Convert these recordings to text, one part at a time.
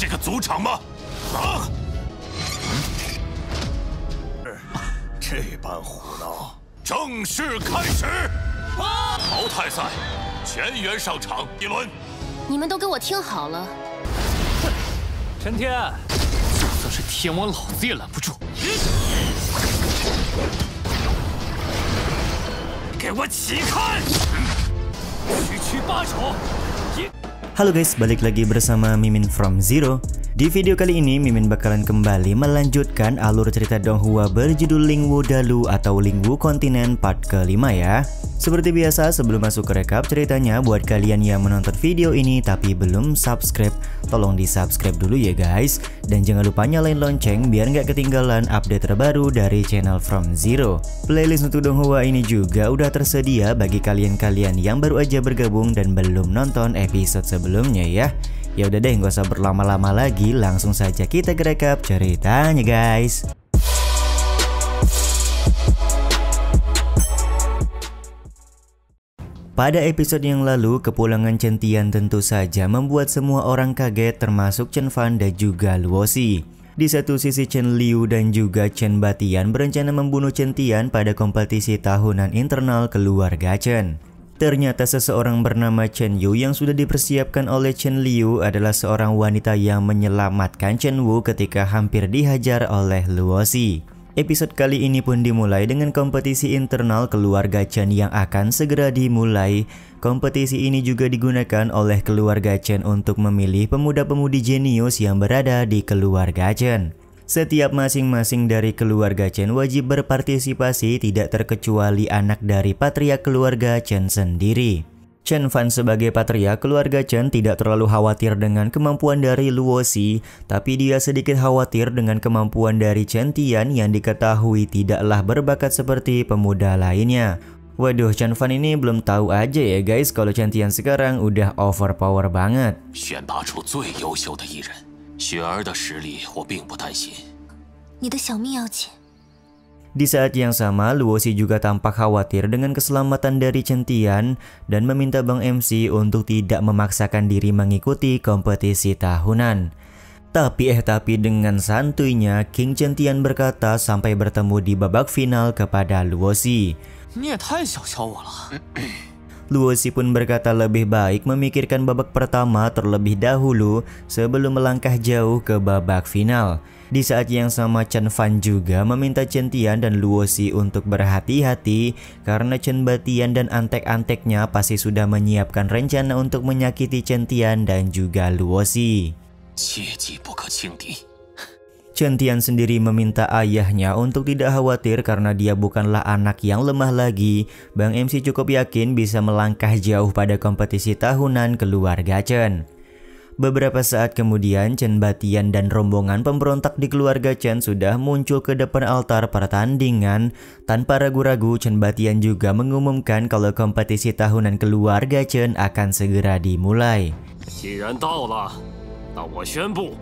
这个族长吗？啊！这般胡闹，正式开始！淘汰赛，全员上场一轮。你们都给我听好了。陈天，就算是天王，老子也拦不住。给我起开！区把手。 Halo guys, balik lagi bersama Mimin from Zero. Di video kali ini Mimin bakalan kembali melanjutkan alur cerita Donghua berjudul Lingwu Dalu atau Lingwu Kontinen part ke-5 ya. Seperti biasa sebelum masuk ke rekap ceritanya, buat kalian yang menonton video ini tapi belum subscribe, tolong di subscribe dulu ya guys. Dan jangan lupa nyalain lonceng biar nggak ketinggalan update terbaru dari channel From Zero. Playlist untuk Donghua ini juga udah tersedia bagi kalian-kalian yang baru aja bergabung dan belum nonton episode sebelumnya ya. Ya udah deh, nggak usah berlama-lama lagi, langsung saja kita ke rekap ceritanya guys. Pada episode yang lalu, kepulangan Chen Tian tentu saja membuat semua orang kaget termasuk Chen Fan dan juga Luosi. Di satu sisi Chen Liu dan juga Chen Batian berencana membunuh Chen Tian pada kompetisi tahunan internal keluarga Chen. Ternyata seseorang bernama Chen Yu yang sudah dipersiapkan oleh Chen Liu adalah seorang wanita yang menyelamatkan Chen Wu ketika hampir dihajar oleh Luosi. Episode kali ini pun dimulai dengan kompetisi internal keluarga Chen yang akan segera dimulai. Kompetisi ini juga digunakan oleh keluarga Chen untuk memilih pemuda-pemudi jenius yang berada di keluarga Chen. Setiap masing-masing dari keluarga Chen wajib berpartisipasi, tidak terkecuali anak dari patriark keluarga Chen sendiri. Chen Fan sebagai patriark keluarga Chen tidak terlalu khawatir dengan kemampuan dari Luosi, tapi dia sedikit khawatir dengan kemampuan dari Chen Tian yang diketahui tidaklah berbakat seperti pemuda lainnya. Waduh, Chen Fan ini belum tahu aja ya guys kalau Chen Tian sekarang udah overpower banget. 选拔出最优秀的一人，雪儿的实力我并不担心。你的小命要紧。 Di saat yang sama, Luosi juga tampak khawatir dengan keselamatan dari Chen Tian dan meminta Bang MC untuk tidak memaksakan diri mengikuti kompetisi tahunan. Tapi dengan santuinya, King Chen Tian berkata sampai bertemu di babak final kepada Luosi. 你也太小瞧我了。 Luosi pun berkata lebih baik memikirkan babak pertama terlebih dahulu sebelum melangkah jauh ke babak final. Di saat yang sama Chen Fan juga meminta Chen Tian dan Luosi untuk berhati-hati karena Chen Batian dan antek-anteknya pasti sudah menyiapkan rencana untuk menyakiti Chen Tian dan juga Luosi. 切记不可轻敌。 Chen Tian sendiri meminta ayahnya untuk tidak khawatir karena dia bukanlah anak yang lemah lagi. Bang MC cukup yakin bisa melangkah jauh pada kompetisi tahunan keluarga Chen. Beberapa saat kemudian, Chen Batian dan rombongan pemberontak di keluarga Chen sudah muncul ke depan altar pertandingan. Tanpa ragu-ragu, Chen Batian juga mengumumkan kalau kompetisi tahunan keluarga Chen akan segera dimulai. 既然到了，那我宣布。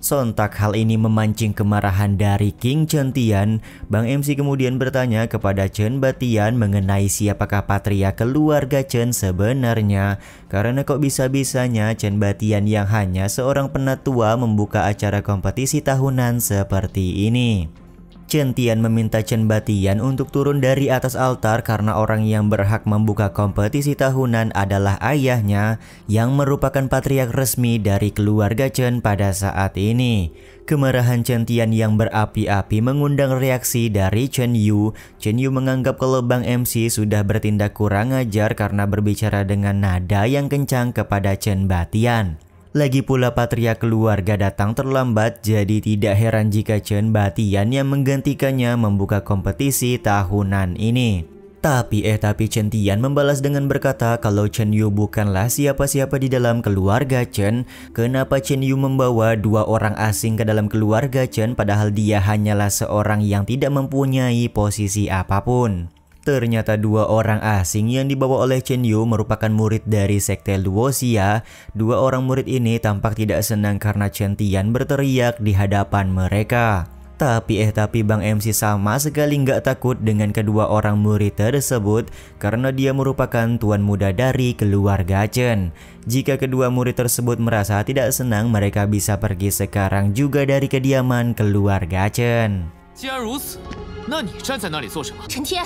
Sontak hal ini memancing kemarahan dari King Chen Tian. Bang MC kemudian bertanya kepada Chen Batian mengenai siapakah patriark keluarga Chen sebenarnya. Karena kok bisa-bisanya Chen Batian yang hanya seorang penatua membuka acara kompetisi tahunan seperti ini. Chen Tian meminta Chen Batian untuk turun dari atas altar karena orang yang berhak membuka kompetisi tahunan adalah ayahnya yang merupakan patriark resmi dari keluarga Chen pada saat ini. Kemarahan Chen Tian yang berapi-api mengundang reaksi dari Chen Yu. Chen Yu menganggap kalau Bang MC sudah bertindak kurang ajar karena berbicara dengan nada yang kencang kepada Chen Batian. Lagi pula patriark keluarga datang terlambat, jadi tidak heran jika Chen Batian yang menggantikannya membuka kompetisi tahunan ini. Tapi Chen Tian membalas dengan berkata kalau Chen Yu bukanlah siapa-siapa di dalam keluarga Chen. Kenapa Chen Yu membawa dua orang asing ke dalam keluarga Chen padahal dia hanyalah seorang yang tidak mempunyai posisi apapun. Ternyata dua orang asing yang dibawa oleh Chen Yu merupakan murid dari sekte Luoxia. Dua orang murid ini tampak tidak senang karena Chen Tian berteriak di hadapan mereka. Tapi Bang MC sama sekali nggak takut dengan kedua orang murid tersebut karena dia merupakan tuan muda dari keluarga Chen. Jika kedua murid tersebut merasa tidak senang, mereka bisa pergi sekarang juga dari kediaman keluarga Chen. 既然如此，那你站在那里做什么？陈天，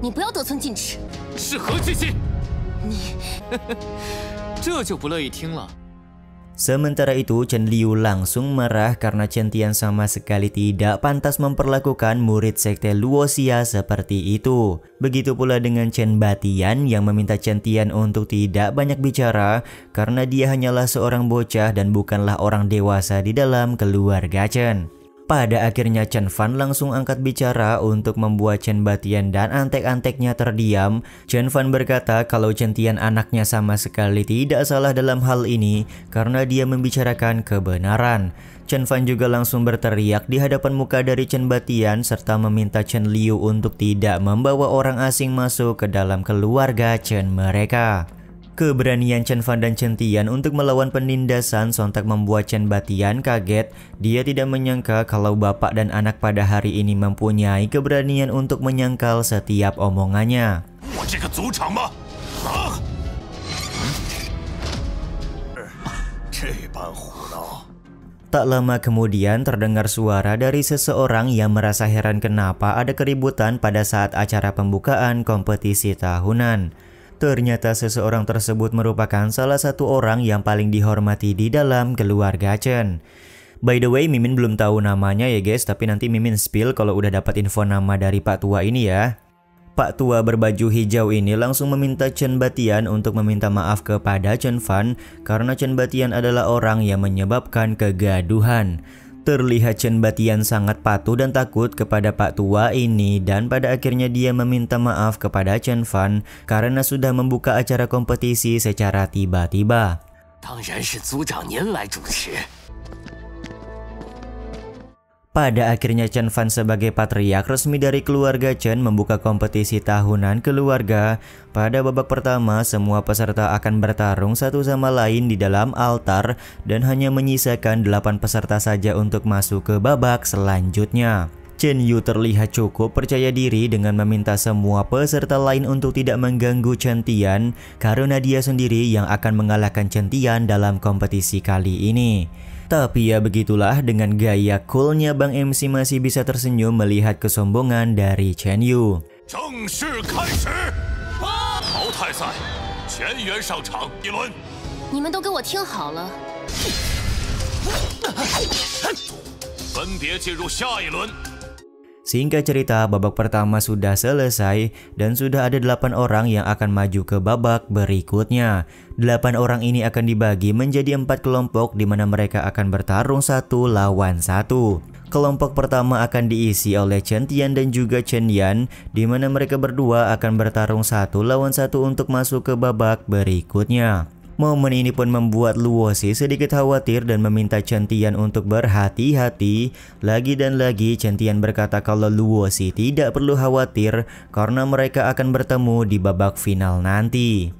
你不要得寸进尺。是何居心？你这就不乐意听了。 Sementara itu Chen Liu langsung marah karena Chen Tian sama sekali tidak pantas memperlakukan murid sekte Luoxia seperti itu. Begitu pula dengan Chen Batian yang meminta Chen Tian untuk tidak banyak bicara karena dia hanyalah seorang bocah dan bukanlah orang dewasa di dalam keluarga Chen. Pada akhirnya Chen Fan langsung angkat bicara untuk membuat Chen Batian dan antek-anteknya terdiam. Chen Fan berkata kalau Chen Tian anaknya sama sekali tidak salah dalam hal ini karena dia membicarakan kebenaran. Chen Fan juga langsung berteriak di hadapan muka dari Chen Batian serta meminta Chen Liu untuk tidak membawa orang asing masuk ke dalam keluarga Chen mereka. Keberanian Chen Fan dan Chen Tian untuk melawan penindasan sontak membuat Chen Batian kaget. Dia tidak menyangka kalau bapak dan anak pada hari ini mempunyai keberanian untuk menyangkal setiap omongannya. Tak lama kemudian terdengar suara dari seseorang yang merasa heran kenapa ada keributan pada saat acara pembukaan kompetisi tahunan. Ternyata seseorang tersebut merupakan salah satu orang yang paling dihormati di dalam keluarga Chen. By the way, Mimin belum tahu namanya ya guys, tapi nanti Mimin spill kalau udah dapat info nama dari Pak Tua ini ya. Pak Tua berbaju hijau ini langsung meminta Chen Batian untuk meminta maaf kepada Chen Fan karena Chen Batian adalah orang yang menyebabkan kegaduhan. Terlihat Chen Batian sangat patuh dan takut kepada Pak Tua ini dan pada akhirnya dia meminta maaf kepada Chen Fan karena sudah membuka acara kompetisi secara tiba-tiba. Pada akhirnya Chen Fan sebagai patriark resmi dari keluarga Chen membuka kompetisi tahunan keluarga. Pada babak pertama semua peserta akan bertarung satu sama lain di dalam altar dan hanya menyisakan 8 peserta saja untuk masuk ke babak selanjutnya. Chen Yu terlihat cukup percaya diri dengan meminta semua peserta lain untuk tidak mengganggu Chen Tian karena dia sendiri yang akan mengalahkan Chen Tian dalam kompetisi kali ini. Tapi ya begitulah, dengan gaya coolnya Bang MC masih bisa tersenyum melihat kesombongan dari Chen Yu. Singkat cerita, babak pertama sudah selesai dan sudah ada 8 orang yang akan maju ke babak berikutnya. 8 orang ini akan dibagi menjadi 4 kelompok di mana mereka akan bertarung 1 lawan 1. Kelompok pertama akan diisi oleh Chen Tian dan juga Chen Yan, di mana mereka berdua akan bertarung 1 lawan 1 untuk masuk ke babak berikutnya. Momen ini pun membuat Luoxi sedikit khawatir dan meminta Chen Tian untuk berhati-hati. Lagi dan lagi Chen Tian berkata kalau Luoxi tidak perlu khawatir karena mereka akan bertemu di babak final nanti.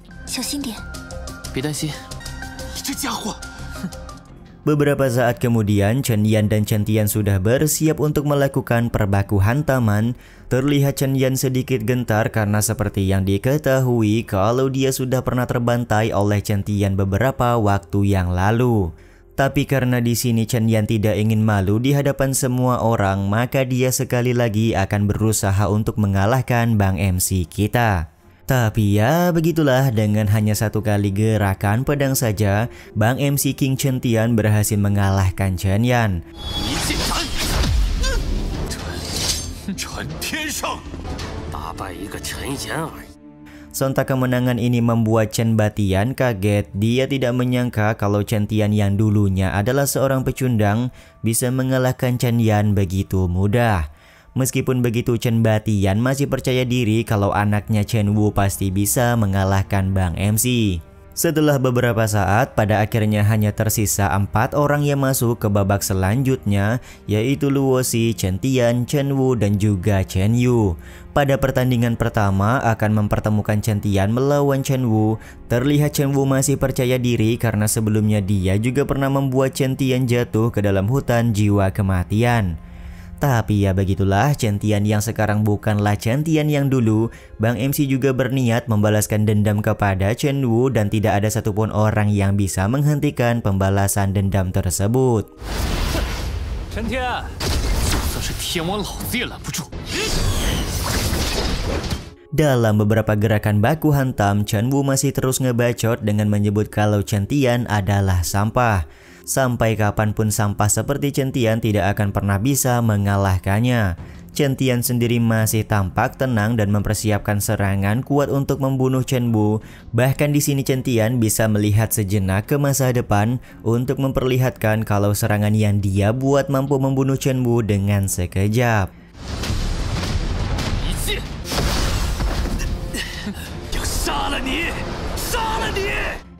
Beberapa saat kemudian Chen Yan dan Chen Tian sudah bersiap untuk melakukan perbaku hantaman. Terlihat Chen Yan sedikit gentar karena seperti yang diketahui kalau dia sudah pernah terbantai oleh Chen Tian beberapa waktu yang lalu. Tapi karena di sini Chen Yan tidak ingin malu di hadapan semua orang, maka dia sekali lagi akan berusaha untuk mengalahkan Bang MC kita. Tapi ya begitulah, dengan hanya 1 kali gerakan pedang saja, Bang MC King Chen Tian berhasil mengalahkan Chen Yan. Sontak kemenangan ini membuat Chen Batian kaget. Dia tidak menyangka kalau Chen Tian yang dulunya adalah seorang pecundang bisa mengalahkan Chen Yan begitu mudah. Meskipun begitu, Chen Batian masih percaya diri kalau anaknya Chen Wu pasti bisa mengalahkan Bang MC. Setelah beberapa saat, pada akhirnya hanya tersisa 4 orang yang masuk ke babak selanjutnya, yaitu Luoxi, Chen Tian, Chen Wu, dan juga Chen Yu. Pada pertandingan pertama akan mempertemukan Chen Tian melawan Chen Wu. Terlihat Chen Wu masih percaya diri karena sebelumnya dia juga pernah membuat Chen Tian jatuh ke dalam hutan jiwa kematian. Tapi ya begitulah, Chen Tian yang sekarang bukanlah Chen Tian yang dulu. Bang MC juga berniat membalaskan dendam kepada Chen Wu dan tidak ada satupun orang yang bisa menghentikan pembalasan dendam tersebut. Chen Tian, dalam beberapa gerakan baku hantam, Chen Wu masih terus ngebacot dengan menyebut kalau Chen Tian adalah sampah. Sampai kapanpun sampah seperti Chen Tian tidak akan pernah bisa mengalahkannya. Chen Tian sendiri masih tampak tenang dan mempersiapkan serangan kuat untuk membunuh Chen Wu. Bahkan di sini Chen Tian bisa melihat sejenak ke masa depan untuk memperlihatkan kalau serangan yang dia buat mampu membunuh Chen Wu dengan sekejap.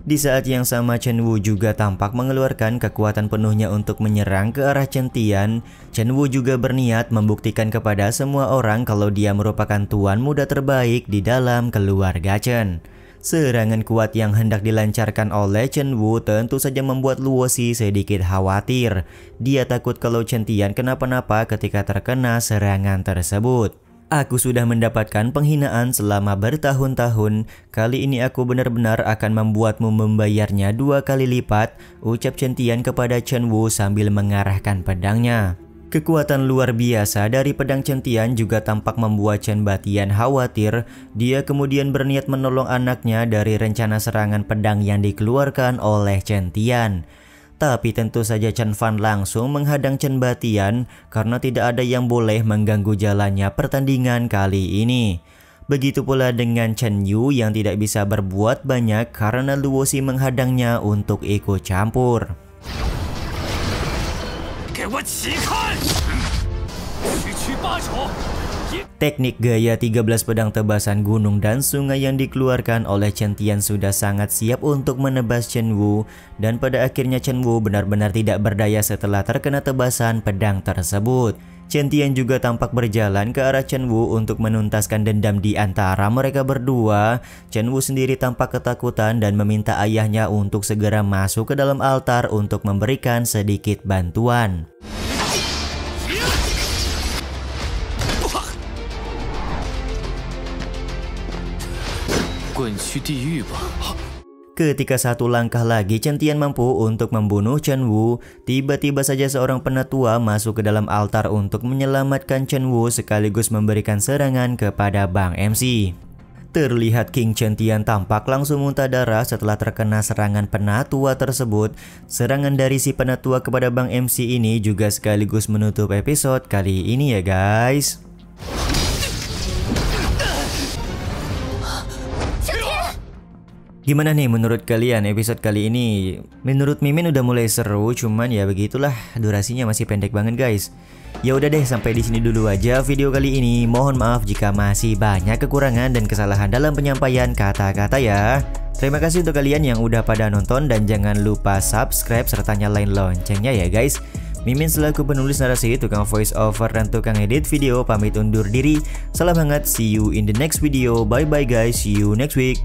Di saat yang sama Chen Wu juga tampak mengeluarkan kekuatan penuhnya untuk menyerang ke arah Chen Tian. Chen Wu juga berniat membuktikan kepada semua orang kalau dia merupakan tuan muda terbaik di dalam keluarga Chen. Serangan kuat yang hendak dilancarkan oleh Chen Wu tentu saja membuat Luo Xi sedikit khawatir. Dia takut kalau Chen Tian kenapa-napa ketika terkena serangan tersebut. Aku sudah mendapatkan penghinaan selama bertahun-tahun. Kali ini aku benar-benar akan membuatmu membayarnya 2 kali lipat, ucap Chen Tian kepada Chen Wu sambil mengarahkan pedangnya. Kekuatan luar biasa dari pedang Chen Tian juga tampak membuat Chen Batian khawatir. Dia kemudian berniat menolong anaknya dari rencana serangan pedang yang dikeluarkan oleh Chen Tian. Tapi tentu saja Chen Fan langsung menghadang Chen Batian karena tidak ada yang boleh mengganggu jalannya pertandingan kali ini. Begitu pula dengan Chen Yu yang tidak bisa berbuat banyak karena Luo Xi menghadangnya untuk ikut campur. Teknik gaya 13 pedang tebasan gunung dan sungai yang dikeluarkan oleh Chen Tian sudah sangat siap untuk menebas Chen Wu, dan pada akhirnya Chen Wu benar-benar tidak berdaya setelah terkena tebasan pedang tersebut. Chen Tian juga tampak berjalan ke arah Chen Wu untuk menuntaskan dendam di antara mereka berdua. Chen Wu sendiri tampak ketakutan dan meminta ayahnya untuk segera masuk ke dalam altar untuk memberikan sedikit bantuan. Ketika satu langkah lagi Chen Tian mampu untuk membunuh Chen Wu, tiba-tiba saja seorang penatua masuk ke dalam altar untuk menyelamatkan Chen Wu sekaligus memberikan serangan kepada Bang MC. Terlihat King Chen Tian tampak langsung muntah darah setelah terkena serangan penatua tersebut. Serangan dari si penatua kepada Bang MC ini juga sekaligus menutup episode kali ini ya guys. Gimana nih menurut kalian episode kali ini? Menurut Mimin udah mulai seru, cuman ya begitulah, durasinya masih pendek banget guys. Ya udah deh, sampai di sini dulu aja video kali ini. Mohon maaf jika masih banyak kekurangan dan kesalahan dalam penyampaian kata-kata ya. Terima kasih untuk kalian yang udah pada nonton dan jangan lupa subscribe serta nyalain loncengnya ya guys. Mimin selaku penulis narasi, tukang voice over dan tukang edit video pamit undur diri. Salam hangat, see you in the next video. Bye bye guys, see you next week.